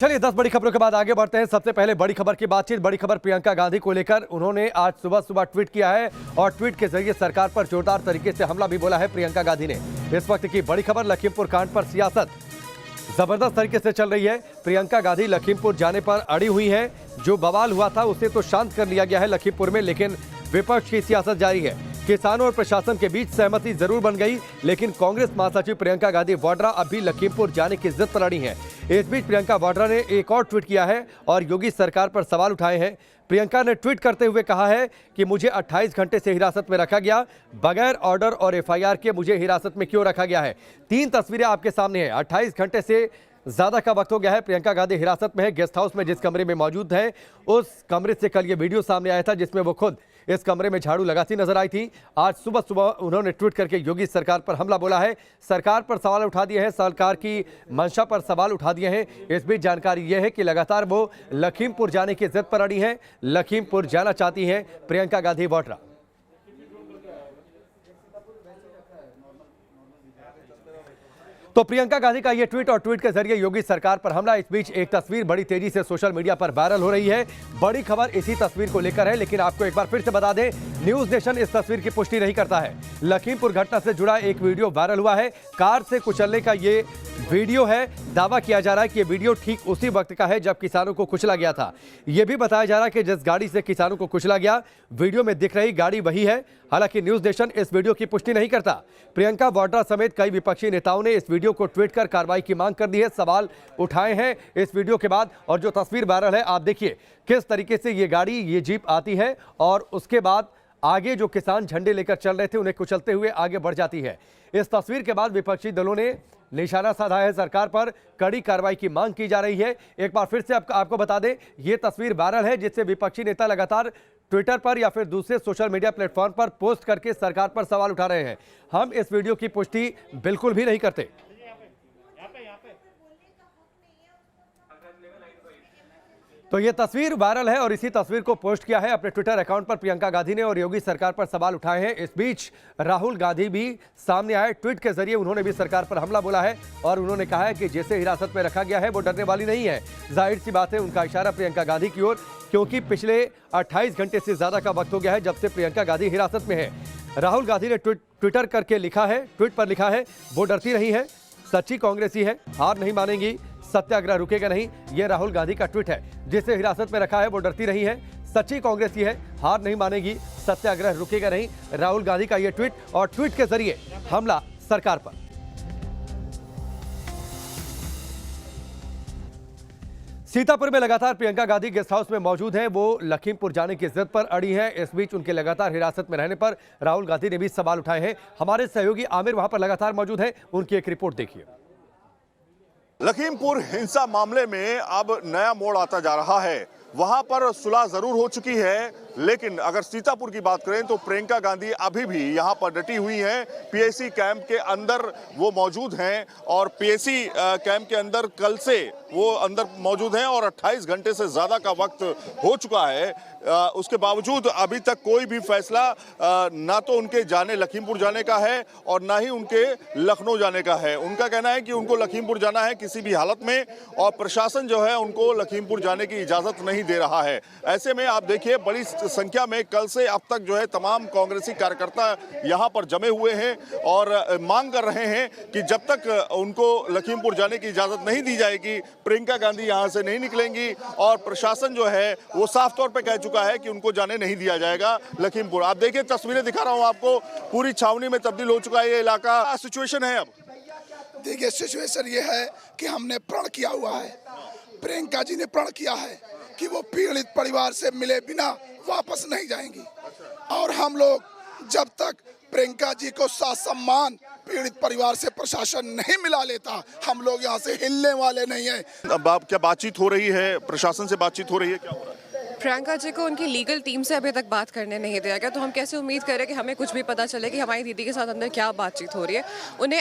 चलिए 10 बड़ी खबरों के बाद आगे बढ़ते हैं। सबसे पहले बड़ी खबर की बातचीत। बड़ी खबर प्रियंका गांधी को लेकर उन्होंने आज सुबह सुबह ट्वीट किया है और ट्वीट के जरिए सरकार पर जोरदार तरीके से हमला भी बोला है प्रियंका गांधी ने। इस वक्त की बड़ी खबर, लखीमपुर कांड पर सियासत जबरदस्त तरीके से चल रही है। प्रियंका गांधी लखीमपुर जाने पर अड़ी हुई है। जो बवाल हुआ था उसे तो शांत कर लिया गया है लखीमपुर में, लेकिन विपक्ष की सियासत जारी है। किसानों और प्रशासन के बीच सहमति जरूर बन गई, लेकिन कांग्रेस महासचिव प्रियंका गांधी वाड्रा अब भी लखीमपुर जाने की जिद पर अड़ी हैं। इस बीच प्रियंका वाड्रा ने एक और ट्वीट किया है और योगी सरकार पर सवाल उठाए हैं। प्रियंका ने ट्वीट करते हुए कहा है कि मुझे 28 घंटे से हिरासत में रखा गया, बगैर ऑर्डर और एफआईआर के मुझे हिरासत में क्यों रखा गया है। 3 तस्वीरें आपके सामने हैं। 28 घंटे से ज्यादा का वक्त हो गया है। प्रियंका गांधी हिरासत में है। गेस्ट हाउस में जिस कमरे में मौजूद है उस कमरे से कल ये वीडियो सामने आया था जिसमें वो खुद इस कमरे में झाड़ू लगाती नजर आई थी। आज सुबह सुबह उन्होंने ट्वीट करके योगी सरकार पर हमला बोला है, सरकार पर सवाल उठा दिए हैं, सरकार की मंशा पर सवाल उठा दिए हैं। इस बीच जानकारी यह है कि लगातार वो लखीमपुर जाने की जिद पर अड़ी हैं। लखीमपुर जाना चाहती हैं प्रियंका गांधी वाड्रा। तो प्रियंका गांधी का यह ट्वीट और ट्वीट के जरिए योगी सरकार पर हमला। इस बीच एक तस्वीर बड़ी तेजी से सोशल मीडिया पर वायरल हो रही है। बड़ी खबर इसी तस्वीर को लेकर है, लेकिन आपको एक बार फिर से बता दें, न्यूज नेशन इस तस्वीर की पुष्टि नहीं करता है। लखीमपुर घटना से जुड़ा एक वीडियो वायरल हुआ है। कार से कुचलने का ये वीडियो है। दावा किया जा रहा है कि ये वीडियो ठीक उसी वक्त का है जब किसानों को कुचला गया था। यह भी बताया जा रहा है कि जिस गाड़ी से किसानों को कुचला गया, वीडियो में दिख रही गाड़ी वही है। हालांकि न्यूज नेशन इस वीडियो की पुष्टि नहीं करता। प्रियंका वाड्रा समेत कई विपक्षी नेताओं ने इस वीडियो को ट्वीट कर कार्रवाई की मांग कर दी है, सवाल उठाए हैं इस वीडियो के बाद। और जो तस्वीर वायरल है, आप देखिए किस तरीके से ये गाड़ी, ये जीप आती है और उसके बाद आगे जो किसान झंडे लेकर चल रहे थे उन्हें कुचलते हुए आगे बढ़ जाती है। इस तस्वीर के बाद विपक्षी दलों ने निशाना साधा है सरकार पर, कड़ी कार्रवाई की मांग की जा रही है। एक बार फिर से आपको बता दें, यह तस्वीर वायरल है जिससे विपक्षी नेता लगातार ट्विटर पर या फिर दूसरे सोशल मीडिया प्लेटफॉर्म पर पोस्ट करके सरकार पर सवाल उठा रहे हैं। हम इस वीडियो की पुष्टि बिल्कुल भी नहीं करते। तो ये तस्वीर वायरल है और इसी तस्वीर को पोस्ट किया है अपने ट्विटर अकाउंट पर प्रियंका गांधी ने और योगी सरकार पर सवाल उठाए हैं। इस बीच राहुल गांधी भी सामने आए। ट्वीट के जरिए उन्होंने भी सरकार पर हमला बोला है और उन्होंने कहा है कि जिसे हिरासत में रखा गया है वो डरने वाली नहीं है। जाहिर सी बात है, उनका इशारा प्रियंका गांधी की ओर, क्योंकि पिछले 28 घंटे से ज्यादा का वक्त हो गया है जब से प्रियंका गांधी हिरासत में है। राहुल गांधी ने ट्विटर करके लिखा है, ट्वीट पर लिखा है, वो डरती नहीं है, सच्ची कांग्रेसी है, हार नहीं मानेंगी, सत्याग्रह रुकेगा नहीं। यह राहुल गांधी का ट्वीट है। जिसे हिरासत में रखा है वो डरती नहीं है, सच्ची कांग्रेसी है, हार नहीं मानेगी, सत्याग्रह रुकेगा नहीं। राहुल गांधी का यह ट्वीट और ट्वीट के जरिए हमला सरकार पर। सीतापुर में लगातार प्रियंका गांधी गेस्ट हाउस में मौजूद हैं। वो लखीमपुर जाने की जिद पर अड़ी हैं। इस बीच उनके लगातार हिरासत में रहने पर राहुल गांधी ने भी सवाल उठाए हैं। हमारे सहयोगी आमिर वहां पर लगातार मौजूद हैं, उनकी एक रिपोर्ट देखिए। लखीमपुर हिंसा मामले में अब नया मोड़ आता जा रहा है। वहां पर सुलह जरूर हो चुकी है, लेकिन अगर सीतापुर की बात करें तो प्रियंका गांधी अभी भी यहां पर डटी हुई हैं। पीएसी कैंप के अंदर वो मौजूद हैं और पीएसी कैंप के अंदर कल से वो अंदर मौजूद हैं और 28 घंटे से ज्यादा का वक्त हो चुका है। उसके बावजूद अभी तक कोई भी फैसला ना तो उनके जाने लखीमपुर जाने का है और ना ही उनके लखनऊ जाने का है। उनका कहना है कि उनको लखीमपुर जाना है किसी भी हालत में और प्रशासन जो है उनको लखीमपुर जाने की इजाजत नहीं दे रहा है। ऐसे में आप देखिए बड़ी संख्या में कल से अब तक जो है तमाम कांग्रेसी कार्यकर्ता यहां पर जमे हुए हैं और मांग कर रहे हैं कि जब तक उनको लखीमपुर जाने की इजाजत नहीं दी जाएगी, प्रियंका गांधी यहां से नहीं निकलेंगी और प्रशासन जो है वो साफ तौर पे कह चुका है कि उनको जाने नहीं दिया जाएगा लखीमपुर। आप देखिए तस्वीरें दिखा रहा हूं आपको, पूरी छावनी में तब्दील हो चुका है ये इलाका। सिचुएशन है अब देखिए, सिचुएशन ये है कि हमने प्रण किया हुआ है, प्रियंका जी ने प्रण किया है कि वो पीड़ित परिवार से मिले बिना वापस नहीं जाएंगी और हम लोग जब तक प्रियंका जी को सम्मान पीड़ित परिवार से प्रशासन नहीं मिला लेता, हम लोग यहाँ से हिलने वाले नहीं हैं। अब क्या बातचीत हो रही है, प्रशासन से बातचीत हो रही है, क्या हो रहा है? प्रियंका जी को उनकी लीगल टीम से अभी तक बात करने नहीं दिया गया, तो हम कैसे उम्मीद करें कि हमें कुछ भी पता चले कि हमारी दीदी के साथ अंदर क्या बातचीत हो रही है। उन्हें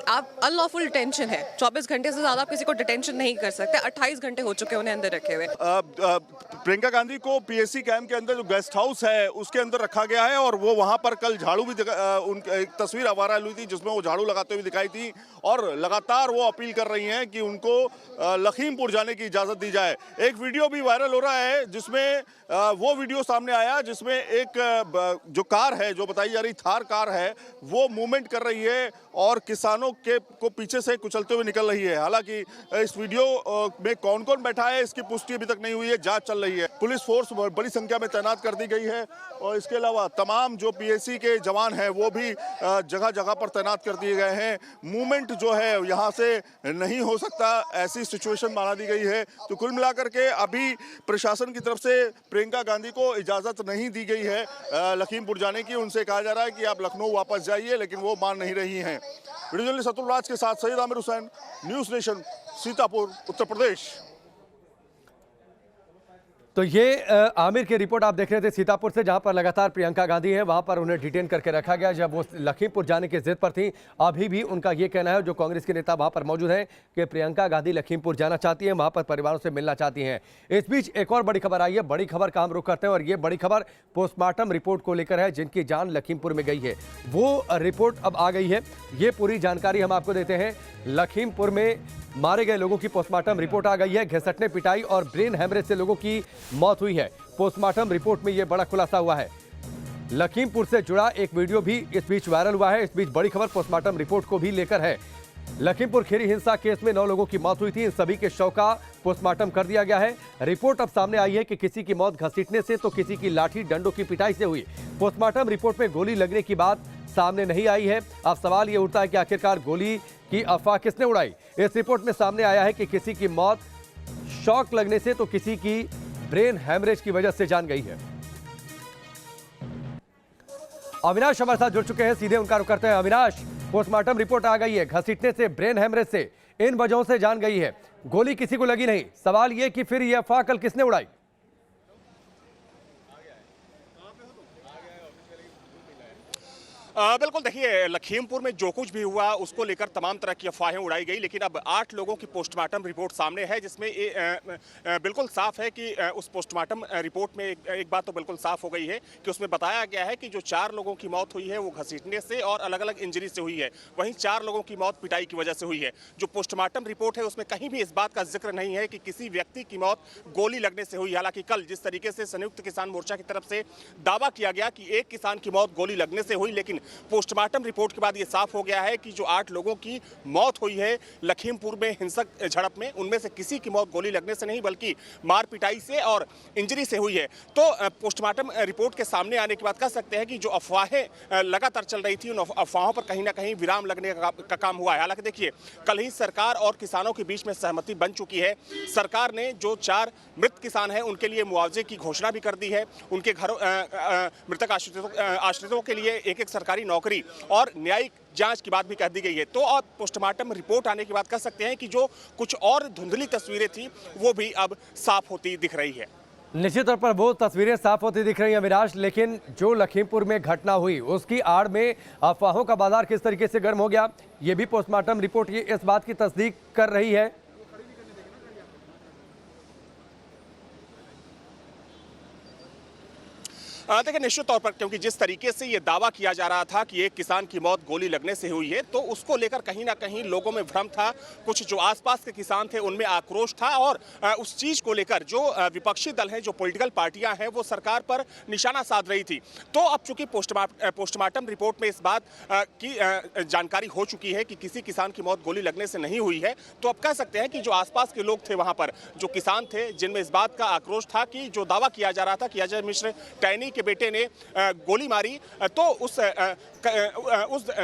आप अनलॉफुल डिटेंशन है, 24 घंटे से ज़्यादा आप किसी को डिटेंशन नहीं कर सकते। 28 घंटे हो चुके हैं उन्हें अंदर रखे हुए। प्रियंका गांधी को पीएससी कैंप के अंदर जो गेस्ट हाउस है उसके अंदर रखा गया है और वो वहां पर कल झाड़ू भी एक तस्वीर वायरल हुई थी जिसमें वो झाड़ू लगाते हुए दिखाई थी और लगातार वो अपील कर रही हैं कि उनको लखीमपुर जाने की इजाजत दी जाए। एक वीडियो भी वायरल हो रहा है जिसमें वो वीडियो सामने आया जिसमें एक जो कार है, जो बताई जा रही थार कार है, वो मूवमेंट कर रही है और किसानों को पीछे से कुचलते हुए निकल रही है। हालांकि इस वीडियो में कौन कौन बैठा है इसकी पुष्टि अभी तक नहीं हुई है, जांच चल रही है। पुलिस फोर्स बड़ी संख्या में तैनात कर दी गई है और इसके अलावा तमाम जो पीएससी के जवान हैं वो भी जगह जगह पर तैनात कर दिए गए हैं। मूवमेंट जो है यहाँ से नहीं हो सकता, ऐसी सिचुएशन बना दी गई है। तो कुल मिलाकर के अभी प्रशासन की तरफ से प्रियंका गांधी को इजाजत नहीं दी गई है लखीमपुर जाने की। उनसे कहा जा रहा है कि आप लखनऊ वापस जाइए, लेकिन वो मान नहीं रही हैं। वीडियो जर्नलिस्ट अतुल राज के साथ सैयद आमिर हुसैन, न्यूज़ नेशन, सीतापुर, उत्तर प्रदेश। तो ये आमिर की रिपोर्ट आप देख रहे थे सीतापुर से, जहां पर लगातार प्रियंका गांधी है, वहां पर उन्हें डिटेन करके रखा गया जब वो लखीमपुर जाने की जिद पर थी। अभी भी उनका ये कहना है, जो कांग्रेस के नेता वहां पर मौजूद हैं, कि प्रियंका गांधी लखीमपुर जाना चाहती हैं, वहां पर परिवारों से मिलना चाहती हैं। इस बीच एक और बड़ी खबर आई है। बड़ी खबर का हम रुख करते हैं और ये बड़ी खबर पोस्टमार्टम रिपोर्ट को लेकर है, जिनकी जान लखीमपुर में गई है। वो रिपोर्ट अब आ गई है, ये पूरी जानकारी हम आपको देते हैं। लखीमपुर में मारे गए लोगों की पोस्टमार्टम रिपोर्ट आ गई है। घिसटने, पिटाई और ब्रेन हैमरेज से लोगों की मौत हुई है। पोस्टमार्टम रिपोर्ट में यह बड़ा खुलासा हुआ है। लखीमपुर से जुड़ा एक वीडियो भी इस बीच वायरल हुआ है। इस बीच बड़ी खबर पोस्टमार्टम रिपोर्ट को भी लेकर है। लखीमपुर खीरी हिंसा केस में 9 लोगों की मौत हुई थी। इन सभी के शव का पोस्टमार्टम कर दिया गया है। रिपोर्ट अब सामने आई है कि किसी की मौत घसीटने से तो किसी की लाठी डंडों की पिटाई से हुई। पोस्टमार्टम रिपोर्ट में गोली लगने की बात सामने नहीं आई है। अब सवाल यह उठता है कि आखिरकार गोली की अफवाह किसने उड़ाई। इस रिपोर्ट में सामने आया है कि किसी की मौत शॉक लगने से तो किसी की ब्रेन हैमरेज की वजह से जान गई है। अविनाश हमारे साथ जुड़ चुके हैं, सीधे उनका रुख करते हैं। अविनाश, पोस्टमार्टम रिपोर्ट आ गई है, घसीटने से, ब्रेन हैमरेज से, इन वजहों से जान गई है, गोली किसी को लगी नहीं। सवाल यह कि फिर यह अफवाह कल किसने उड़ाई? बिल्कुल, देखिए, लखीमपुर में जो कुछ भी हुआ उसको लेकर तमाम तरह की अफवाहें उड़ाई गई, लेकिन अब 8 लोगों की पोस्टमार्टम रिपोर्ट सामने है, जिसमें बिल्कुल साफ है कि उस पोस्टमार्टम रिपोर्ट में एक बात तो बिल्कुल साफ हो गई है कि उसमें बताया गया है कि जो 4 लोगों की मौत हुई है वो घसीटने से और अलग अलग इंजरी से हुई है। वहीं 4 लोगों की मौत पिटाई की वजह से हुई है। जो पोस्टमार्टम रिपोर्ट है उसमें कहीं भी इस बात का जिक्र नहीं है कि किसी व्यक्ति की मौत गोली लगने से हुई। हालांकि कल जिस तरीके से संयुक्त किसान मोर्चा की तरफ से दावा किया गया कि एक किसान की मौत गोली लगने से हुई, लेकिन पोस्टमार्टम रिपोर्ट के बाद यह साफ हो गया है कि जो 8 लोगों की मौत हुई है लखीमपुर में हिंसक झड़प में, उनमें से किसी की मौत गोली लगने से नहीं बल्कि मार पिटाई से और इंजरी से हुई है। तो पोस्टमार्टम रिपोर्ट के सामने आने के बाद कह सकते हैं कि जो अफवाहें लगातार चल रही थी, उन अफवाहों पर कहीं ना कहीं विराम लगने का काम हुआ है। हालांकि देखिए, कल ही सरकार और किसानों के बीच में सहमति बन चुकी है। सरकार ने जो 4 मृत किसान हैं उनके लिए मुआवजे की घोषणा भी कर दी है। उनके घरों मृतक आश्रितों के लिए एक सरकारी नौकरी और न्यायिक जांच की बात भी कह दी गई है। तो अब पोस्टमार्टम रिपोर्ट आने के बाद कह सकते हैं कि जो कुछ और धुंधली तस्वीरें थी वो भी अब साफ होती दिख रही है। निश्चित तौर पर वो तस्वीरें साफ होती दिख रही हैं विराज, लेकिन जो लखीमपुर में घटना हुई उसकी आड़ में अफवाहों का बाजार किस तरीके से गर्म हो गया, ये भी पोस्टमार्टम रिपोर्ट ये इस बात की तस्दीक कर रही है। देखिए, निश्चित तौर पर क्योंकि जिस तरीके से ये दावा किया जा रहा था कि एक किसान की मौत गोली लगने से हुई है, तो उसको लेकर कहीं ना कहीं लोगों में भ्रम था। कुछ जो आसपास के किसान थे उनमें आक्रोश था और उस चीज को लेकर जो विपक्षी दल हैं, जो पॉलिटिकल पार्टियां हैं, वो सरकार पर निशाना साध रही थी। तो अब चूंकि पोस्टमार्टम रिपोर्ट में इस बात की जानकारी हो चुकी है कि किसी किसान की मौत गोली लगने से नहीं हुई है, तो अब कह सकते हैं कि जो आसपास के लोग थे वहां पर, जो किसान थे, जिनमें इस बात का आक्रोश था कि जो दावा किया जा रहा था कि अजय मिश्र टैनी के बेटे ने गोली मारी, तो उस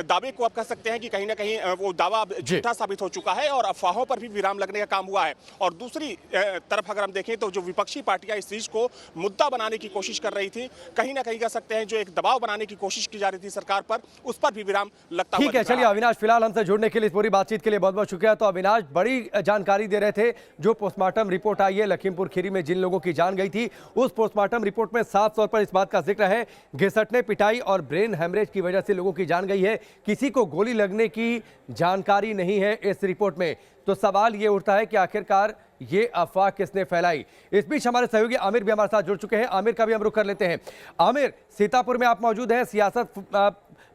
दावे को आप कह सकते हैं कि कहीं ना कहीं वो दावा अब झूठा साबित हो चुका है और अफवाहों पर भी विराम लगने का काम हुआ है। और दूसरी तरफ अगर हम देखें तो जो विपक्षी पार्टियां इस चीज को मुद्दा बनाने की कोशिश कर रही थी, कहीं ना कहीं कह सकते हैं जो एक दबाव बनाने की कोशिश की जा रही थी सरकार पर, उस पर भी विराम लगता हुआ ठीक है। चलिए अविनाश, फिलहाल हमसे जुड़ने के लिए, इस पूरी बातचीत के लिए बहुत बहुत शुक्रिया। तो अविनाश बड़ी जानकारी दे रहे थे, जो पोस्टमार्टम रिपोर्ट आई है लखीमपुर खीरी में जिन लोगों की जान गई थी, उस पोस्टमार्टम रिपोर्ट में साफ तौर पर इस बात का जिक्र है, घिसटने, पिटाई और ब्रेन हेमरेज की वजह से लोगों की जान गई है, किसी को गोली लगने की जानकारी नहीं है इस रिपोर्ट में। तो सवाल ये उठता है कि आखिरकार ये अफवाह किसने फैलाई। इस बीच हमारे सहयोगी आमिर भी हमारे साथ जुड़ चुके हैं, आमिर का भी हम रुख कर लेते हैं। आमिर, सीतापुर में आप मौजूद हैं, सियासत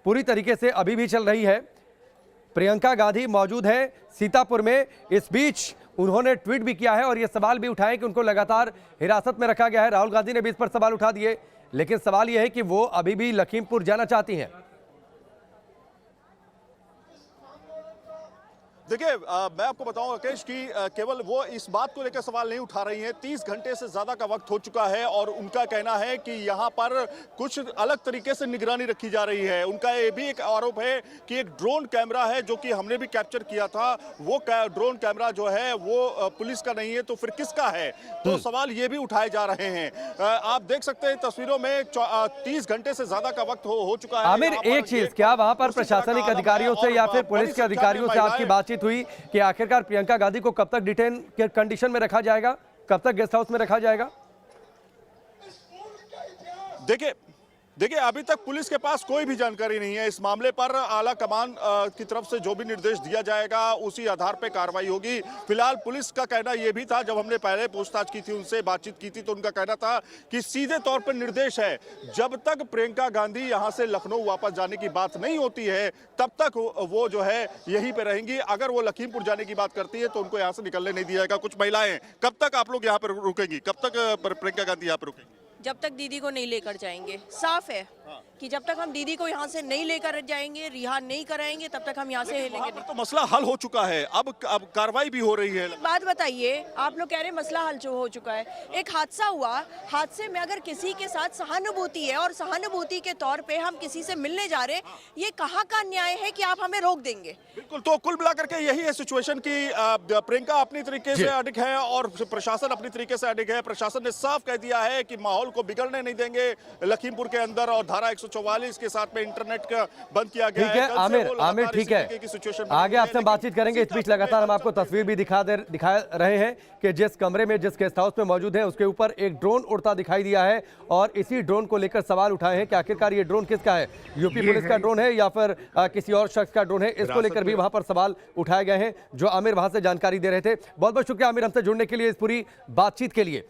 पूरी तरीके से अभी भी चल रही है, प्रियंका गांधी मौजूद है सीतापुर में। इस बीच उन्होंने ट्वीट भी किया है और यह सवाल भी उठाए कि उनको लगातार हिरासत में रखा गया है। राहुल गांधी ने भी इस पर सवाल उठा दिए, लेकिन सवाल यह है कि वो अभी भी लखीमपुर जाना चाहती हैं। देखिए, मैं आपको बताऊं राकेश कि केवल वो इस बात को लेकर सवाल नहीं उठा रही हैं। 30 घंटे से ज्यादा का वक्त हो चुका है और उनका कहना है कि यहाँ पर कुछ अलग तरीके से निगरानी रखी जा रही है। उनका ये भी एक आरोप है कि एक ड्रोन कैमरा है जो कि हमने भी कैप्चर किया था, वो ड्रोन कैमरा जो है वो पुलिस का नहीं है, तो फिर किसका है? तो सवाल ये भी उठाए जा रहे हैं। आप देख सकते हैं तस्वीरों में 30 घंटे से ज्यादा का वक्त हो चुका है। आमिर, एक चीज, क्या वहां पर प्रशासनिक अधिकारियों से या फिर पुलिस के अधिकारियों से आपकी बातचीत हुई कि आखिरकार प्रियंका गांधी को कब तक डिटेन के कंडीशन में रखा जाएगा, कब तक गेस्ट हाउस में रखा जाएगा? देखिए अभी तक पुलिस के पास कोई भी जानकारी नहीं है इस मामले पर। आला कमान की तरफ से जो भी निर्देश दिया जाएगा उसी आधार पे कार्रवाई होगी। फिलहाल पुलिस का कहना यह भी था, जब हमने पहले पूछताछ की थी, उनसे बातचीत की थी, तो उनका कहना था कि सीधे तौर पर निर्देश है, जब तक प्रियंका गांधी यहां से लखनऊ वापस जाने की बात नहीं होती है तब तक वो जो है यहीं पे रहेंगी। अगर वो लखीमपुर जाने की बात करती है तो उनको यहाँ से निकलने नहीं दिया जाएगा। कुछ महिलाएं, कब तक आप लोग यहाँ पर रुकेंगी, कब तक प्रियंका गांधी यहाँ पर रुकेंगी? जब तक दीदी को नहीं लेकर जाएंगे। साफ है कि जब तक हम दीदी को यहाँ से नहीं लेकर जाएंगे, रिहा नहीं कराएंगे, तब तक हम यहाँ से हिलेंगे नहीं। तो मसला हल हो चुका है, अब कार्रवाई भी हो रही है। एक बात बताइए, आप लोग कह रहे हैं मसला हल हो चुका है। एक हादसा हुआ, हादसे में अगर किसी के साथ सहानुभूति है और सहानुभूति के तौर पे हम किसी से मिलने जा रहे, ये कहाँ का न्याय है कि आप हमें रोक देंगे? बिल्कुल, तो कुल मिलाकर के यही है सिचुएशन की प्रियंका अपनी तरीके से अडिग है और प्रशासन अपनी तरीके से अडिग है। प्रशासन ने साफ कह दिया है कि माहौल को बिगड़ने नहीं देंगे लखीमपुर के अंदर, और धारा 144 के साथ में इंटरनेट का बंद किया गया है। ठीक है आमिर, ठीक है, आगे आपसे बातचीत करेंगे। इस बीच लगातार हम आपको तस्वीर भी दिखा रहे हैं कि जिस कमरे में, जिस गेस्ट हाउस में मौजूद है, उसके ऊपर एक ड्रोन उड़ता दिखाई दिया है और इसी ड्रोन को लेकर सवाल उठाए हैं कि आखिरकार ये ड्रोन किसका है, यूपी पुलिस का ड्रोन है या फिर किसी और शख्स का ड्रोन है। इसको लेकर भी वहां पर सवाल उठाए गए हैं, जो आमिर वहां से जानकारी दे रहे थे। बहुत बहुत शुक्रिया आमिर हमसे जुड़ने के लिए, इस पूरी बातचीत के लिए।